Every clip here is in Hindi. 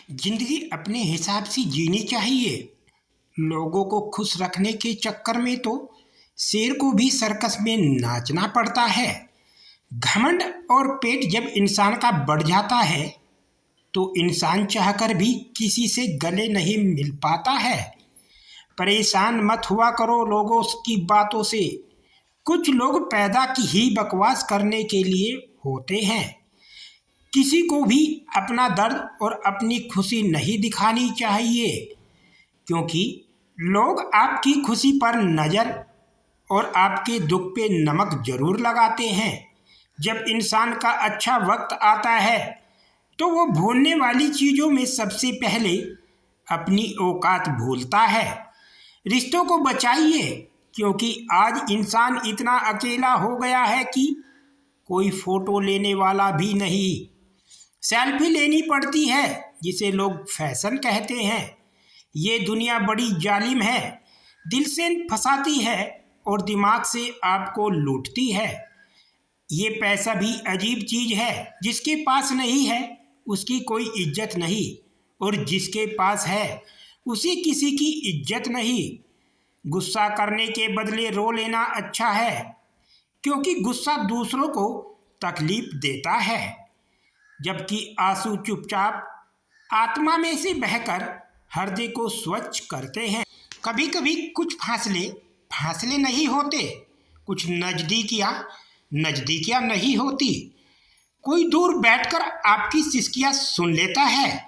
जिंदगी अपने हिसाब से जीनी चाहिए। लोगों को खुश रखने के चक्कर में तो शेर को भी सर्कस में नाचना पड़ता है। घमंड और पेट जब इंसान का बढ़ जाता है तो इंसान चाहकर भी किसी से गले नहीं मिल पाता है। परेशान मत हुआ करो लोगों की बातों से। कुछ लोग पैदा की ही बकवास करने के लिए होते हैं। किसी को भी अपना दर्द और अपनी खुशी नहीं दिखानी चाहिए, क्योंकि लोग आपकी खुशी पर नज़र और आपके दुख पे नमक जरूर लगाते हैं। जब इंसान का अच्छा वक्त आता है तो वो भूलने वाली चीज़ों में सबसे पहले अपनी औकात भूलता है। रिश्तों को बचाइए, क्योंकि आज इंसान इतना अकेला हो गया है कि कोई फोटो लेने वाला भी नहीं। सेल्फी लेनी पड़ती है जिसे लोग फैशन कहते हैं। ये दुनिया बड़ी जालिम है, दिल से फंसाती है और दिमाग से आपको लूटती है। ये पैसा भी अजीब चीज़ है, जिसके पास नहीं है उसकी कोई इज्जत नहीं, और जिसके पास है उसे किसी की इज्जत नहीं। गुस्सा करने के बदले रो लेना अच्छा है, क्योंकि गुस्सा दूसरों को तकलीफ देता है, जबकि आंसू चुपचाप आत्मा में से बहकर हृदय को स्वच्छ करते हैं। कभी कभी कुछ फासले फासले नहीं होते, कुछ नज़दीकियाँ नहीं होती। कोई दूर बैठकर आपकी सिसकियाँ सुन लेता है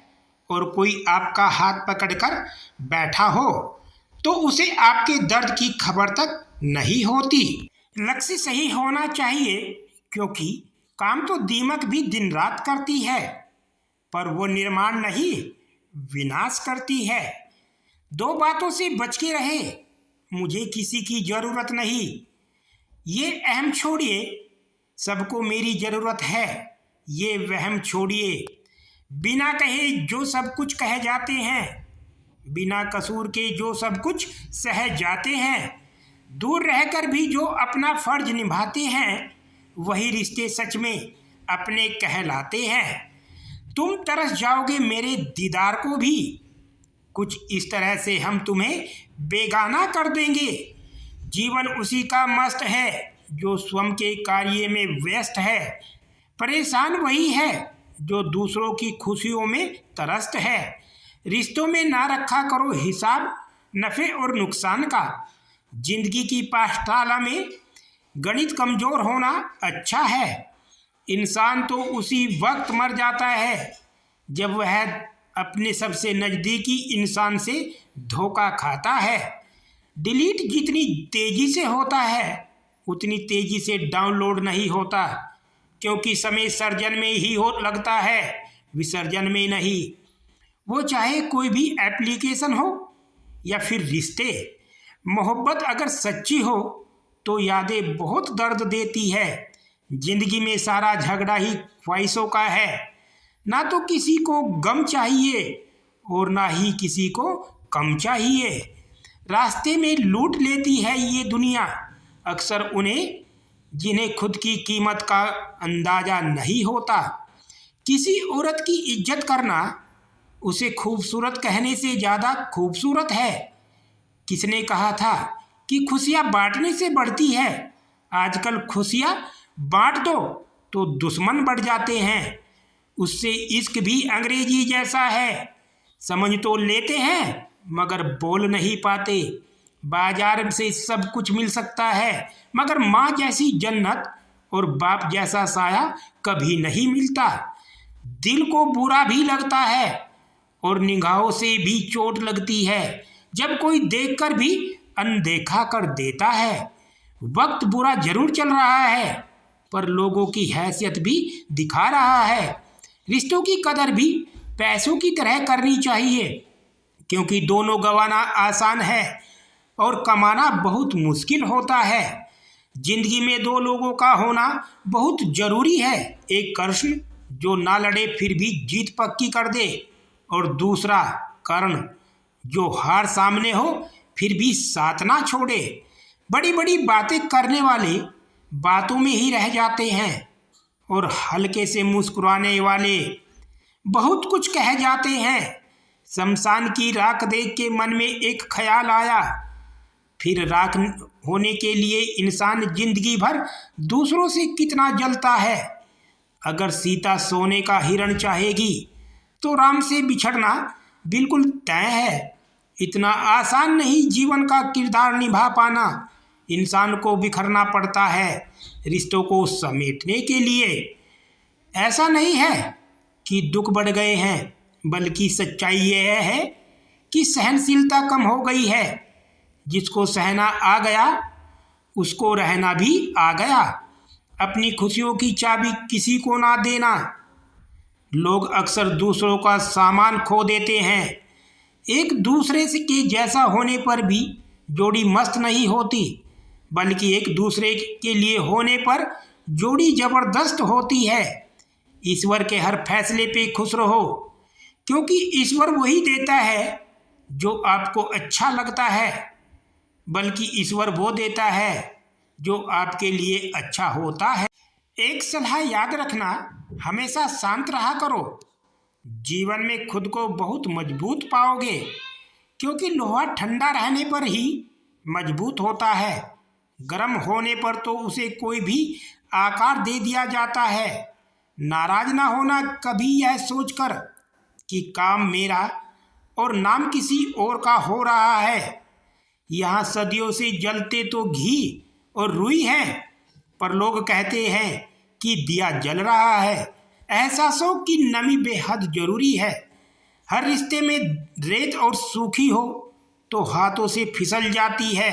और कोई आपका हाथ पकड़कर बैठा हो तो उसे आपके दर्द की खबर तक नहीं होती। लक्ष्य सही होना चाहिए, क्योंकि काम तो दीमक भी दिन रात करती है, पर वो निर्माण नहीं विनाश करती है। दो बातों से बच के रहे, मुझे किसी की ज़रूरत नहीं, ये अहम छोड़िए, सबको मेरी ज़रूरत है, ये वहम छोड़िए। बिना कहे जो सब कुछ कह जाते हैं, बिना कसूर के जो सब कुछ सह जाते हैं, दूर रहकर भी जो अपना फर्ज निभाते हैं, वही रिश्ते सच में अपने कहलाते हैं। तुम तरस जाओगे मेरे दीदार को भी, कुछ इस तरह से हम तुम्हें बेगाना कर देंगे। जीवन उसी का मस्त है जो स्वयं के कार्य में व्यस्त है। परेशान वही है जो दूसरों की खुशियों में तरस्त है। रिश्तों में ना रखा करो हिसाब नफ़े और नुकसान का। जिंदगी की पाठशाला में गणित कमज़ोर होना अच्छा है। इंसान तो उसी वक्त मर जाता है जब वह अपने सबसे नज़दीकी इंसान से धोखा खाता है। डिलीट जितनी तेज़ी से होता है उतनी तेज़ी से डाउनलोड नहीं होता, क्योंकि समय सर्जन में ही लगता है, विसर्जन में नहीं। वो चाहे कोई भी एप्लीकेशन हो या फिर रिश्ते। मोहब्बत अगर सच्ची हो तो यादें बहुत दर्द देती है। जिंदगी में सारा झगड़ा ही ख्वाहिशों का है। ना तो किसी को गम चाहिए और ना ही किसी को कम चाहिए। रास्ते में लूट लेती है ये दुनिया अक्सर उन्हें जिन्हें खुद की कीमत का अंदाज़ा नहीं होता। किसी औरत की इज्जत करना उसे खूबसूरत कहने से ज़्यादा खूबसूरत है। किसने कहा था कि खुशियाँ बांटने से बढ़ती है? आजकल खुशियाँ बांट दो तो दुश्मन बढ़ जाते हैं। उससे इश्क भी अंग्रेजी जैसा है, समझ तो लेते हैं मगर बोल नहीं पाते। बाजार से सब कुछ मिल सकता है, मगर माँ जैसी जन्नत और बाप जैसा साया कभी नहीं मिलता। दिल को बुरा भी लगता है और निगाहों से भी चोट लगती है जब कोई देखकर भी अनदेखा कर देता है। वक्त बुरा जरूर चल रहा है, पर लोगों की हैसियत भी दिखा रहा है। रिश्तों की कदर भी पैसों की तरह करनी चाहिए, क्योंकि दोनों गंवाना आसान है और कमाना बहुत मुश्किल होता है। जिंदगी में दो लोगों का होना बहुत जरूरी है। एक कृष्ण जो ना लड़े फिर भी जीत पक्की कर दे, और दूसरा कर्ण जो हार सामने हो फिर भी साथ ना छोड़े। बड़ी बड़ी बातें करने वाले बातों में ही रह जाते हैं और हल्के से मुस्कुराने वाले बहुत कुछ कह जाते हैं। शमशान की राख देख के मन में एक ख्याल आया, फिर राख होने के लिए इंसान जिंदगी भर दूसरों से कितना जलता है। अगर सीता सोने का हिरण चाहेगी तो राम से बिछड़ना बिल्कुल तय है। इतना आसान नहीं जीवन का किरदार निभा पाना। इंसान को बिखरना पड़ता है रिश्तों को समेटने के लिए। ऐसा नहीं है कि दुख बढ़ गए हैं, बल्कि सच्चाई यह है कि सहनशीलता कम हो गई है। जिसको सहना आ गया उसको रहना भी आ गया। अपनी खुशियों की चाबी किसी को ना देना। लोग अक्सर दूसरों का सामान खो देते हैं। एक दूसरे से के जैसा होने पर भी जोड़ी मस्त नहीं होती, बल्कि एक दूसरे के लिए होने पर जोड़ी जबरदस्त होती है। ईश्वर के हर फैसले पे खुश रहो, क्योंकि ईश्वर वही देता है जो आपको अच्छा लगता है, बल्कि ईश्वर वो देता है जो आपके लिए अच्छा होता है। एक सलाह याद रखना, हमेशा शांत रहा करो। जीवन में खुद को बहुत मजबूत पाओगे, क्योंकि लोहा ठंडा रहने पर ही मजबूत होता है। गर्म होने पर तो उसे कोई भी आकार दे दिया जाता है। नाराज ना होना कभी यह सोचकर कि काम मेरा और नाम किसी और का हो रहा है। यहाँ सदियों से जलते तो घी और रुई है, पर लोग कहते हैं कि दिया जल रहा है। एहसासों की नमी बेहद जरूरी है। हर रिश्ते में रेत और सूखी हो तो हाथों से फिसल जाती है।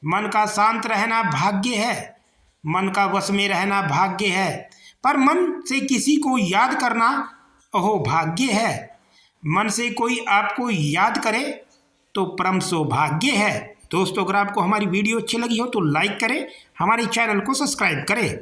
मन का शांत रहना भाग्य है, मन का वश में रहना भाग्य है, पर मन से किसी को याद करना अहो भाग्य है। मन से कोई आपको याद करे तो परम सौभाग्य है। दोस्तों, अगर आपको हमारी वीडियो अच्छी लगी हो तो लाइक करें, हमारे चैनल को सब्सक्राइब करें।